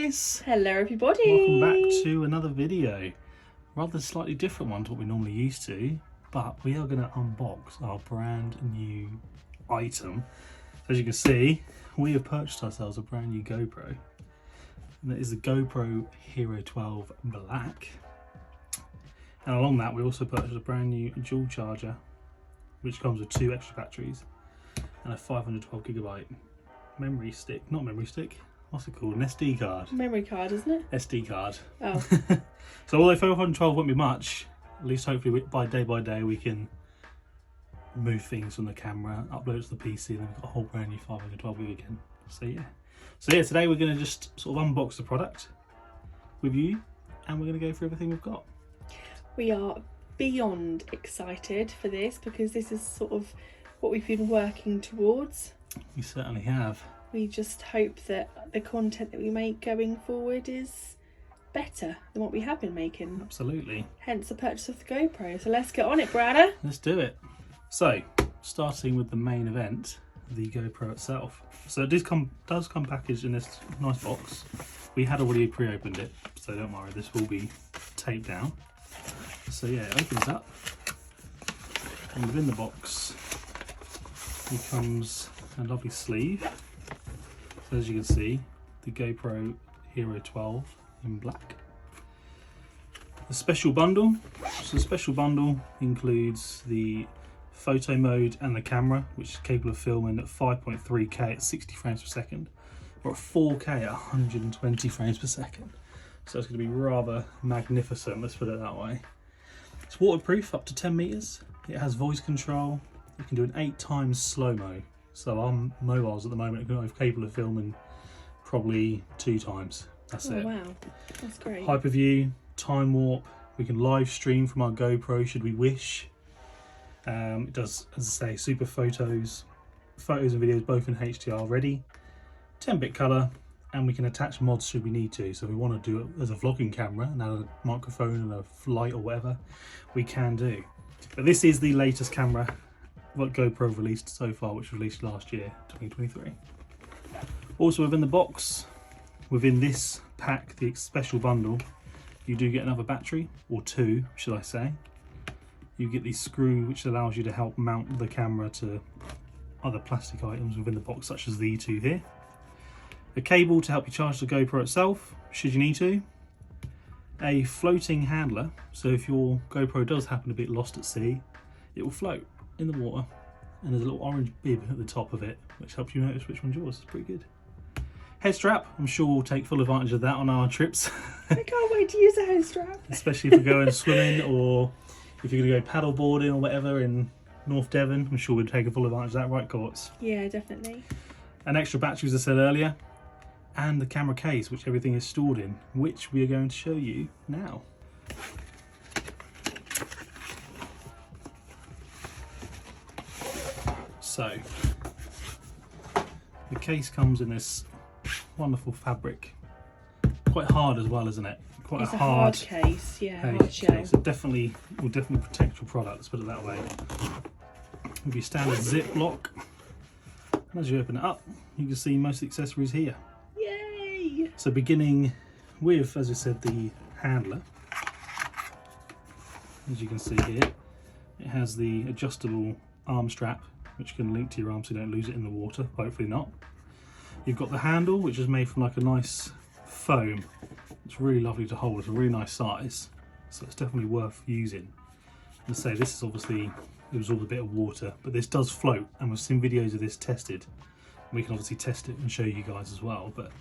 guys! Hello everybody! Welcome back to another video. Rather slightly different one to what we're normally used to, but we are going to unbox our brand new item. As you can see, we have purchased ourselves a brand new GoPro. And that is the GoPro Hero 12 Black. And along that we also purchased a brand new dual charger, which comes with 2 extra batteries and a 512GB memory stick, not memory stick, what's it called? An SD card. Memory card, isn't it? SD card. Oh. So although 512 won't be much, at least hopefully by day we can move things from the camera, upload it to the PC, and then we've got a whole brand new 512 gig again. So yeah, today we're going to just sort of unbox the product with you, and we're going to go through everything we've got. We are beyond excited for this because this is sort of what we've been working towards. We certainly have. We just hope that the content that we make going forward is better than what we have been making. Absolutely. Hence the purchase of the GoPro. So let's get on it, Brada. Let's do it. So, starting with the main event, the GoPro itself. So it does come packaged in this nice box. We had already pre-opened it, so don't worry, this will be taped down. So yeah, it opens up, and within the box it comes a lovely sleeve. So as you can see, the GoPro Hero 12 in black. The special bundle. So the special bundle includes the photo mode and the camera, which is capable of filming at 5.3K at 60 frames per second, or at 4K at 120 frames per second. So it's going to be rather magnificent, let's put it that way. It's waterproof up to 10 meters. It has voice control. You can do an 8x slow-mo. So our mobiles at the moment are capable of filming probably 2 times. That's it. Wow, that's great. Hyperview, time warp. We can live stream from our GoPro should we wish. It does, as I say, super photos and videos both in HDR ready, 10-bit color, and we can attach mods should we need to. So if we want to do it as a vlogging camera and add a microphone and a light or whatever, we can do. But this is the latest camera what GoPro released so far, which was released last year, 2023. Also within the box, within this pack, the special bundle, you do get another battery, or 2 should I say. You get the screw which allows you to help mount the camera to other plastic items within the box, such as the 2 here. A cable to help you charge the GoPro itself, should you need to. A floating handler, so if your GoPro does happen to be lost at sea, it will float in the water, and there's a little orange bib at the top of it, which helps you notice which one's yours. It's pretty good. Head strap, I'm sure we'll take full advantage of that on our trips. I can't wait to use a head strap. Especially if we're going swimming, or if you're going to go paddle boarding or whatever in North Devon, I'm sure we'd take a full advantage of that, right, Courts? Yeah, definitely. An extra battery, as I said earlier, and the camera case, which everything is stored in, which we are going to show you now. So, the case comes in this wonderful fabric, quite hard as well, isn't it? Quite It's a hard case, yeah, hard shell. So definitely will protect your product, let's put it that way. With your standard zip lock, and as you open it up, you can see most of the accessories here. Yay! So beginning with, as I said, the handler. As you can see here, it has the adjustable arm strap, which can link to your arm so you don't lose it in the water, hopefully not. You've got the handle, which is made from like a nice foam. It's really lovely to hold, it's a really nice size, so it's definitely worth using. And say this is obviously, it was all a bit of water, but this does float, and we've seen videos of this tested. We can obviously test it and show you guys as well, but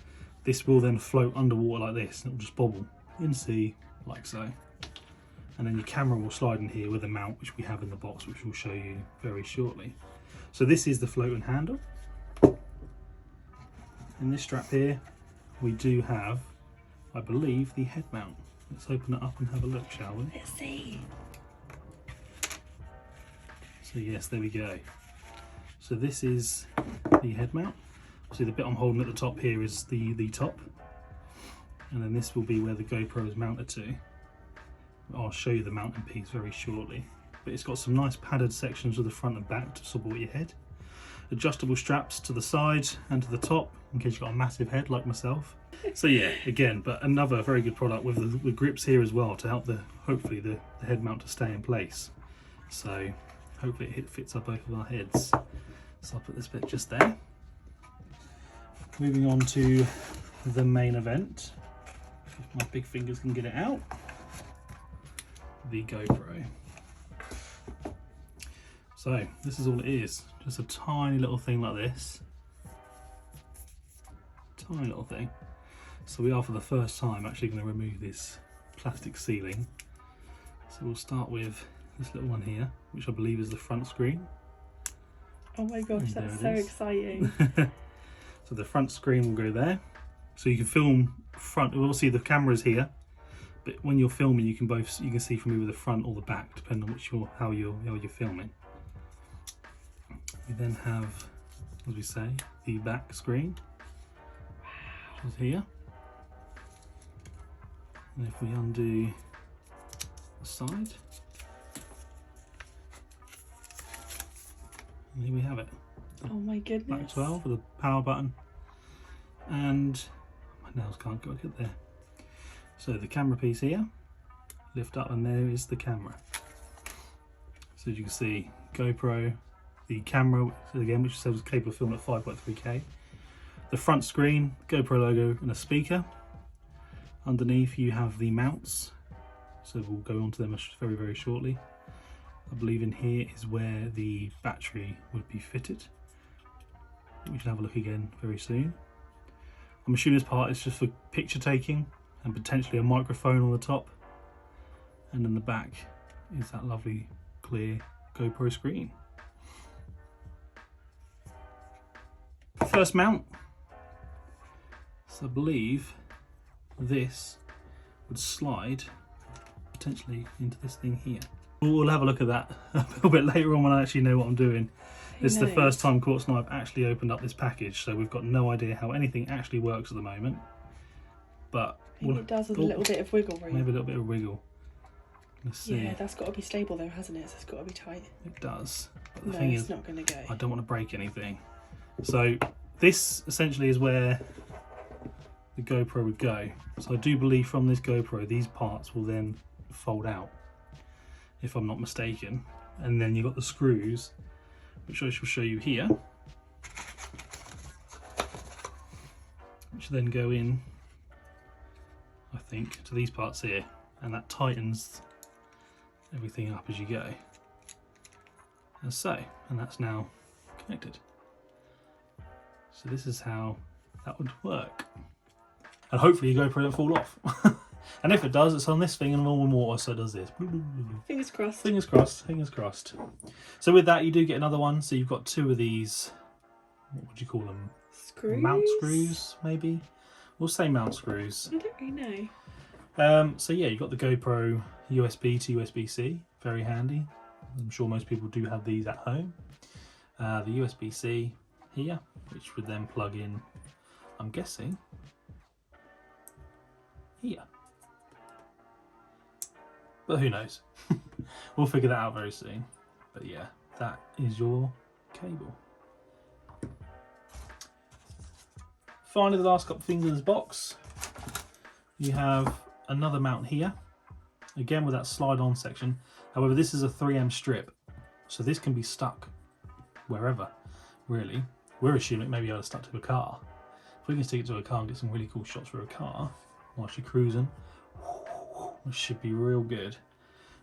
this will then float underwater like this, and it will just bobble in sea like so. And then your camera will slide in here with a mount, which we have in the box, which we'll show you very shortly. So this is the floating handle. In this strap here, we do have, I believe, the head mount. Let's open it up and have a look, shall we? Let's see. So yes, there we go. So this is the head mount. See the bit I'm holding at the top here is the top. And then this will be where the GoPro is mounted to. I'll show you the mounting piece very shortly. But it's got some nice padded sections of the front and back to support your head. adjustable straps to the side and to the top in case you've got a massive head like myself. So yeah, again, but another very good product with the grips here as well to help hopefully the head mount to stay in place. So hopefully it fits up both of our heads. So I'll put this bit just there. Moving on to the main event, if my big fingers can get it out, the GoPro. So this is all it is, just a tiny little thing like this. Tiny little thing. So we are for the first time actually going to remove this plastic ceiling. So we'll start with this little one here, which I believe is the front screen. Oh my gosh, that's so exciting. So the front screen will go there. So you can film front, obviously the camera's here, but when you're filming you can see from either the front or the back, depending on how you're filming. We then have, as we say, the back screen, which is here. And if we undo the side, and here we have it. Oh my goodness. Back 12 with a power button, and my nails can't get there. So the camera piece here, lift up, and there is the camera. So as you can see, GoPro, the camera again, which says capable of filming at 5.3K. The front screen, GoPro logo, and a speaker. Underneath you have the mounts, so we'll go on to them very, very shortly. I believe in here is where the battery would be fitted. We should have a look again very soon. I'm assuming this part is just for picture taking and potentially a microphone on the top. And in the back is that lovely clear GoPro screen. First mount. So I believe this would slide potentially into this thing here. We'll have a look at that a little bit later on when I actually know what I'm doing. This is the first time Quartz and I have actually opened up this package, so we've got no idea how anything actually works at the moment. But I think it does with a little bit of wiggle room. Maybe a little bit of wiggle. Let's see. Yeah, that's got to be stable though, hasn't it? So it's got to be tight. It does. But the no, thing it's is, not going to go. I don't want to break anything. So this essentially is where the GoPro would go. So I do believe from this GoPro these parts will then fold out, if I'm not mistaken. And then you've got the screws, which I shall show you here, which then go in, I think, to these parts here, and that tightens everything up as you go, as so, and that's now connected. So this is how that would work, and hopefully your GoPro don't fall off. And if it does, it's on this thing and all in water, so it does this. Fingers crossed. Fingers crossed, fingers crossed. So with that, you do get another one. So you've got two of these, what would you call them? Screws? Mount screws, maybe? We'll say mount screws. I don't really know. So yeah, you've got the GoPro USB to USB-C, very handy. I'm sure most people do have these at home. The USB-C here, which would then plug in, I'm guessing, here. But who knows? We'll figure that out very soon. But yeah, that is your cable. Finally, the last couple of things in this box. You have another mount here, again with that slide-on section. However, this is a 3M strip, so this can be stuck wherever, really. We're assuming it may be able to stuck to a car. If we can stick it to a car and get some really cool shots for a car whilst you're cruising, it should be real good.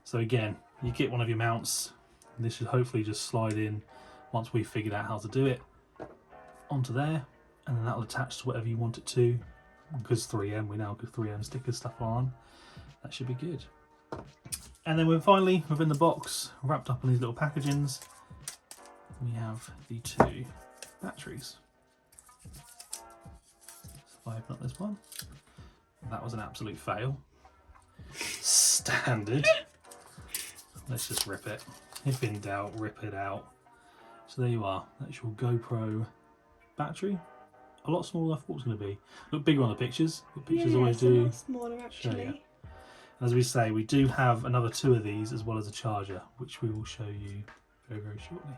So again, you get one of your mounts, and this should hopefully just slide in once we've figured out how to do it onto there, and then that'll attach to whatever you want it to. Because 3M, we now got 3M sticker stuff on. That should be good. And then we're finally within the box, wrapped up in these little packagings, we have the two batteries. So if I open up this one, that was an absolute fail. Standard. Let's just rip it. If in doubt, rip it out. So there you are. That's your GoPro battery. A lot smaller than I thought it was going to be. Look bigger on the pictures, but pictures always do. A lot smaller actually. As we say, we do have another two of these as well as a charger, which we will show you very, very shortly.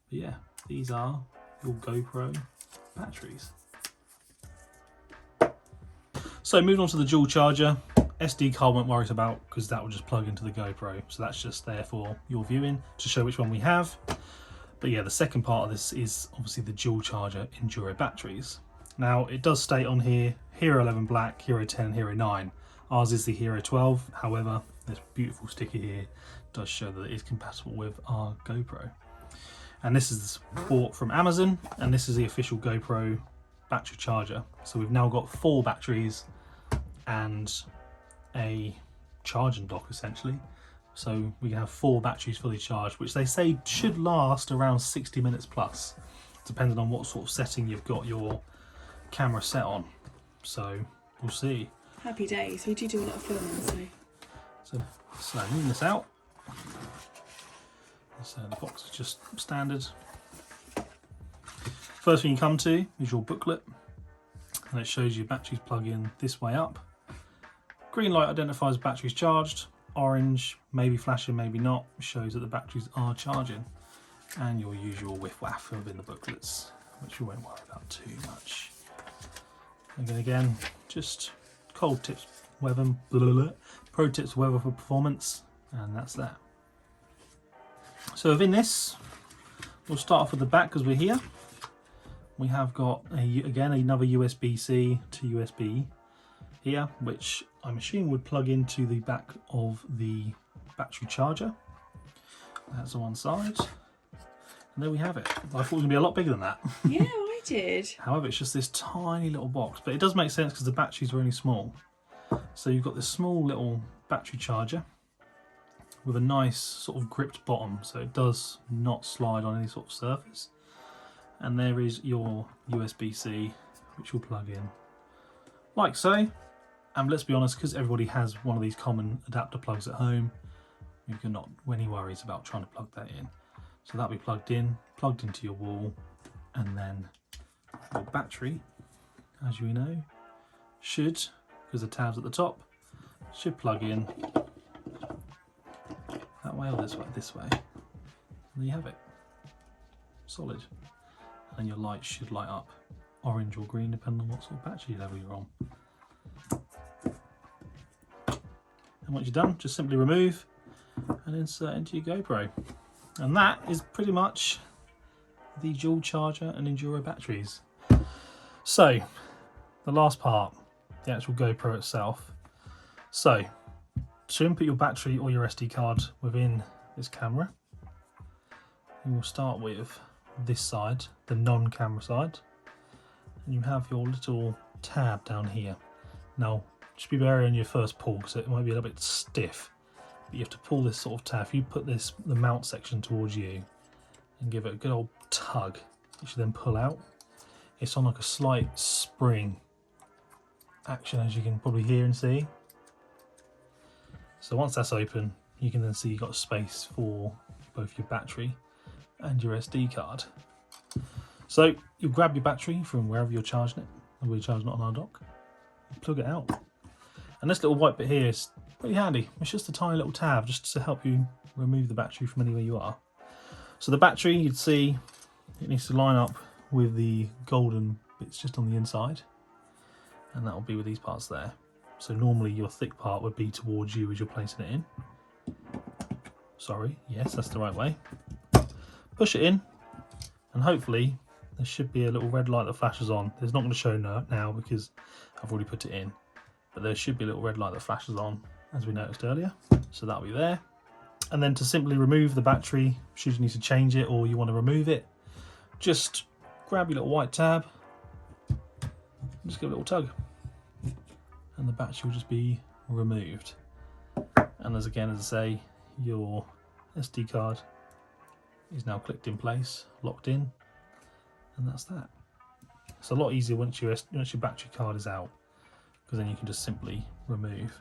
But yeah, these are your GoPro batteries. So moving on to the dual charger, SD card won't worry about because that will just plug into the GoPro. So that's just there for your viewing to show which one we have. But yeah, the second part of this is obviously the dual charger Enduro batteries. Now it does state on here, Hero 11 Black, Hero 10, Hero 9. Ours is the Hero 12, however, this beautiful sticker here does show that it is compatible with our GoPro. And this is bought from Amazon, and this is the official GoPro battery charger. So we've now got 4 batteries and a charging dock essentially. So we can have 4 batteries fully charged, which they say should last around 60 minutes plus, depending on what sort of setting you've got your camera set on. So we'll see. Happy days. We do a lot of filming, So moving this out. So the box is just standard. First thing you come to is your booklet, and it shows you batteries plug in this way up. Green light identifies batteries charged. Orange, maybe flashing, maybe not, shows that the batteries are charging. And your usual whiff waff within the booklets, which we won't worry about too much. And again, just cold tips weather, pro tips weather for performance, and that's that. So within this, we'll start off with the back because we're here. We have got again another USB-C to USB here, which I'm assuming would plug into the back of the battery charger. That's on one side, and there we have it. I thought it was going to be a lot bigger than that. Yeah, I did. However, it's just this tiny little box, but it does make sense because the batteries are only small. So you've got this small little battery charger with a nice sort of gripped bottom, so it does not slide on any sort of surface. And there is your USB-C, which will plug in like so. And let's be honest, because everybody has one of these common adapter plugs at home, you've not any worries about trying to plug that in. So that'll be plugged into your wall, and then your battery, as you know, should, because the tab's at the top, should plug in that way or this way, and there you have it, solid. And your light should light up orange or green depending on what sort of battery level you're on. And once you're done, just simply remove and insert into your GoPro. And that is pretty much the dual charger and Enduro batteries. So, the last part, the actual GoPro itself. So, to input your battery or your SD card within this camera, you will start with this side, the non-camera side, and you have your little tab down here. Now, just be wary on your first pull because it might be a little bit stiff, but you have to pull this sort of tab. If you put the mount section towards you and give it a good old tug, you should then pull out. It's on like a slight spring action, as you can probably hear and see. So once that's open, you can then see you've got space for both your battery and your SD card. So you'll grab your battery from wherever you're charging it, and we're charging it on our dock, and plug it out. And this little white bit here is pretty handy. It's just a tiny little tab just to help you remove the battery from anywhere you are. So the battery, you'd see it needs to line up with the golden bits just on the inside, and that will be with these parts there. So normally your thick part would be towards you as you're placing it in. Sorry, yes, that's the right way. Push it in, and hopefully there should be a little red light that flashes on. It's not going to show now because I've already put it in, but there should be a little red light that flashes on, as we noticed earlier. So that'll be there. And then to simply remove the battery, should you need to change it or you want to remove it, just grab your little white tab, just give it a little tug, and the battery will just be removed. And as I say, your SD card is now clicked in place, locked in, and that's that. It's a lot easier once your battery card is out, because then you can just simply remove.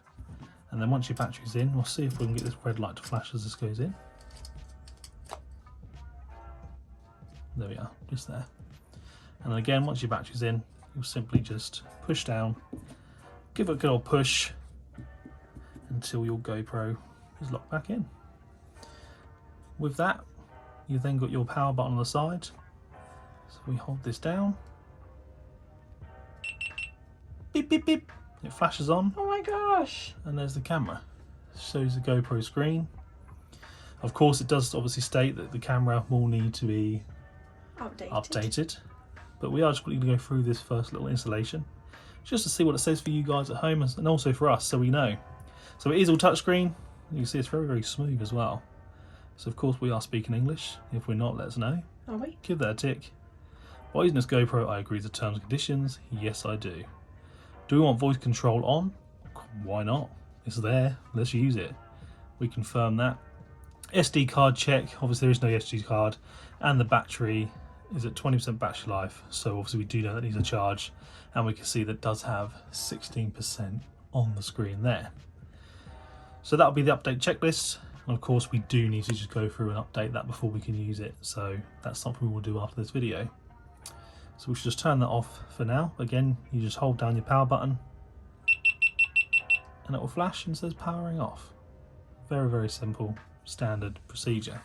And then once your battery's in, we'll see if we can get this red light to flash as this goes in. There we are, just there. And then again, once your battery's in, you'll simply just push down, give it a good old push until your GoPro is locked back in. With that, you've then got your power button on the side, So we hold this down. Beep, beep, beep. It flashes on. Oh my gosh. And there's the camera. Shows the GoPro screen. Of course, it does obviously state that the camera will need to be updated. But we are just going to go through this first little installation just to see what it says for you guys at home and also for us, so we know. So it is all touchscreen. You can see it's very, very smooth as well. So of course we are speaking English. If we're not, let us know. Are we? Give that a tick. By using this GoPro, I agree to terms and conditions. Yes, I do. Do we want voice control on? Why not? It's there. Let's use it. We confirm that. SD card check. Obviously there is no SD card. And the battery is at 20% battery life. So obviously we do know that needs a charge. And we can see that it does have 16% on the screen there. So that'll be the update checklist. And of course we do need to just go through and update that before we can use it. So that's something we will do after this video. So we should just turn that off for now. Again, you just hold down your power button and it will flash and says powering off. Very, very simple, standard procedure.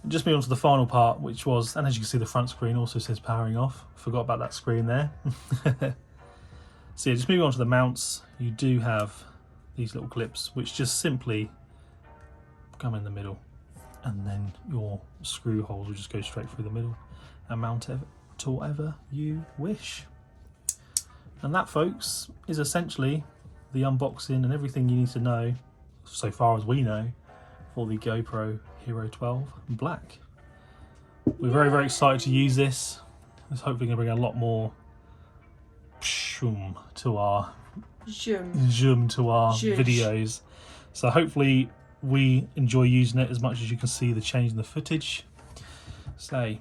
And just move on to the final part, which was, and as you can see the front screen also says powering off. Forgot about that screen there. So yeah, just moving on to the mounts, you do have these little clips which just simply come in the middle, and then your screw holes will just go straight through the middle and mount it to whatever you wish. And that, folks, is essentially the unboxing and everything you need to know, so far as we know, for the GoPro Hero 12 Black. We're very, very excited to use this. It's hopefully going to bring a lot more zoom to our videos. So hopefully we enjoy using it as much as you can see the change in the footage. So,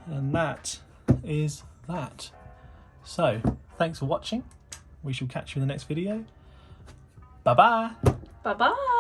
and that is that. So, thanks for watching. We shall catch you in the next video. Bye bye. Bye bye.